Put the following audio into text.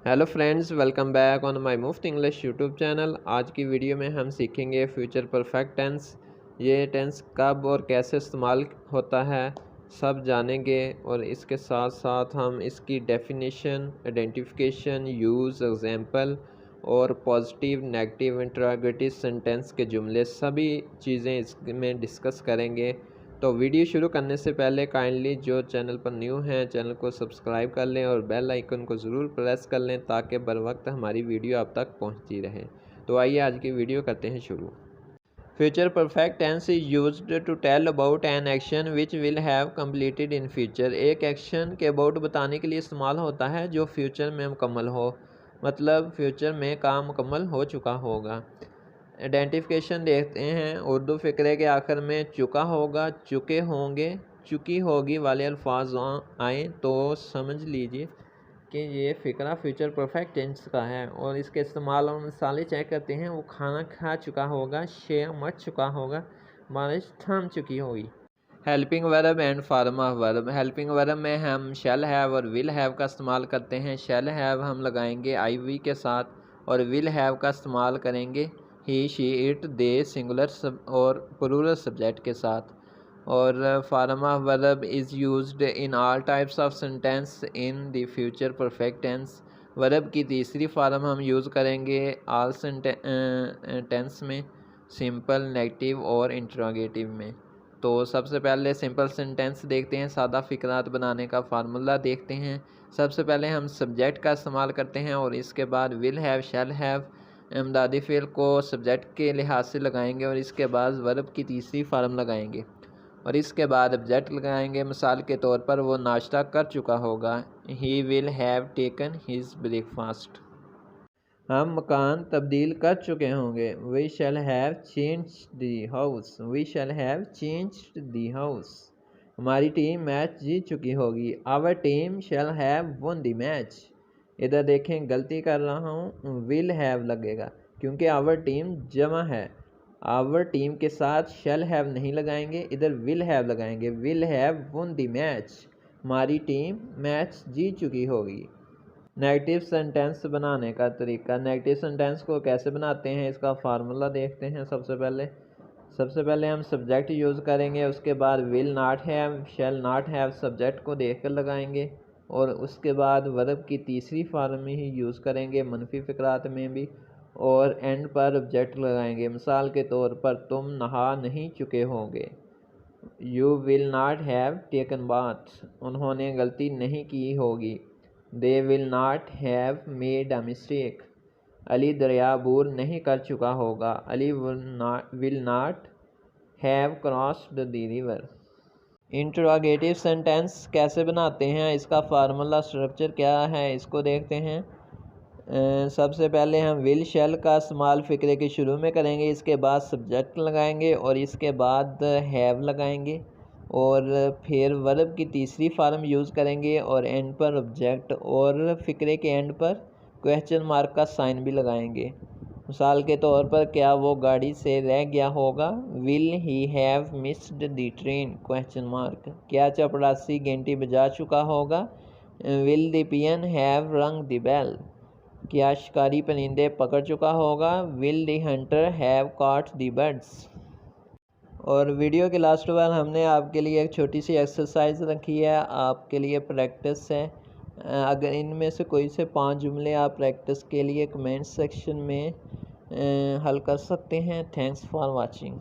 Hello friends, welcome back on my मुफ्त English YouTube channel. आज की वीडियो में हम सीखेंगे फ्यूचर परफेक्ट टेंस। ये टेंस कब और कैसे इस्तेमाल होता है सब जानेंगे, और इसके साथ साथ हम इसकी डेफिनेशन, आइडेंटिफिकेशन, यूज़, एग्जांपल और पॉजिटिव, नेगेटिव, इंटरोगेटिव सेंटेंस के जुमले सभी चीज़ें इसमें डिस्कस करेंगे। तो वीडियो शुरू करने से पहले काइंडली जो चैनल पर न्यू हैं चैनल को सब्सक्राइब कर लें और बेल आइकन को ज़रूर प्रेस कर लें ताकि बर वक्त हमारी वीडियो आप तक पहुंचती रहे। तो आइए आज की वीडियो करते हैं शुरू। Future perfect tense is used to tell about an action which will have completed in future. एक एक्शन के अबाउट बताने के लिए इस्तेमाल होता है जो फ्यूचर में मुकम्मल हो, मतलब फ्यूचर में काम मुकम्मल हो चुका होगा। आइडेंटिफिकेशन देखते हैं। उर्दू फ़िक्रे के आखिर में चुका होगा, चुके होंगे, चुकी होगी वाले अल्फाज आए तो समझ लीजिए कि ये फ़िक्रा फ्यूचर परफेक्ट टेंस का है। और इसके इस्तेमाल और मिसालें चेक करते हैं। वो खाना खा चुका होगा, शेर मर चुका होगा, बारिश थम चुकी होगी। Helping verb and form of verb. Helping verb में हम शैल हैव और विल हैव का इस्तेमाल करते हैं। शैल हैव हम लगाएंगे आई वी के साथ और विल हैव का इस्तेमाल करेंगे he, she, it, they singular और प्लूरल सब्जेक्ट के साथ। और form of verb is used in all types of sentence in the future perfect tense. Verb की तीसरी फॉर्म हम यूज़ करेंगे ऑल टेंस में, सिंपल, नेगेटिव और इंटरोगेटिव में। तो सबसे पहले सिंपल सेंटेंस देखते हैं। सादा फ़िक्रात बनाने का फार्मूला देखते हैं। सबसे पहले हम सब्जेक्ट का इस्तेमाल करते हैं और इसके बाद विल हैव, शैल हैव, इमदादी फ़ेल को सब्जेक्ट के लिहाज से लगाएंगे और इसके बाद वर्ब की तीसरी फार्म लगाएंगे और इसके बाद ऑब्जेक्ट लगाएंगे। मिसाल के तौर पर वो नाश्ता कर चुका होगा, he will have taken his breakfast. हम मकान तब्दील कर चुके होंगे, we shall have changed the house, we shall have changed the house. हमारी टीम मैच जीत चुकी होगी, our team shall have won the match. इधर देखें, गलती कर रहा हूँ, विल हैव लगेगा क्योंकि आवर टीम जमा है। आवर टीम के साथ शैल हैव नहीं लगाएंगे, इधर विल हैव लगाएंगे। Will have won the match, हमारी टीम मैच जीत चुकी होगी। नेगेटिव सेंटेंस बनाने का तरीका। नेगेटिव सेंटेंस को कैसे बनाते हैं इसका फार्मूला देखते हैं। सबसे पहले हम सब्जेक्ट यूज़ करेंगे, उसके बाद will not have, shall not have subject को देखकर लगाएंगे और उसके बाद वर्ब की तीसरी फॉर्म ही यूज़ करेंगे मनफी फ़िक्रात में भी, और एंड पर ऑब्जेक्ट लगाएंगे। मिसाल के तौर पर तुम नहा नहीं चुके होंगे, you will not have taken bath, उन्होंने गलती नहीं की होगी, they will not have made a mistake, Ali दरिया अबूर नहीं कर चुका होगा, Ali will not have crossed the river. Interrogative sentence कैसे बनाते हैं, इसका फार्मूला स्ट्रक्चर क्या है इसको देखते हैं। सबसे पहले हम विल शैल का इस्तेमाल फ़िक्रे के शुरू में करेंगे, इसके बाद सब्जेक्ट लगाएंगे और इसके बाद हैव लगाएंगे और फिर वर्ब की तीसरी फॉर्म यूज़ करेंगे और एंड पर ऑब्जेक्ट और फ़िक्रे के एंड पर क्वेश्चन मार्क का साइन भी लगाएंगे। मिसाल के तौर पर, क्या वो गाड़ी से रह गया होगा, will he have missed the train question mark. क्या चपरासी घंटी बजा चुका होगा, विल द पियन हैव रंग द बेल। क्या शिकारी परिंदे पकड़ चुका होगा, will the Hunter have caught the birds. और वीडियो के लास्ट बार हमने आपके लिए एक छोटी सी एक्सरसाइज रखी है, आपके लिए प्रैक्टिस है। अगर इनमें से कोई से 5 जुमले आप प्रैक्टिस के लिए कमेंट सेक्शन में हल कर सकते हैं। Thanks for watching.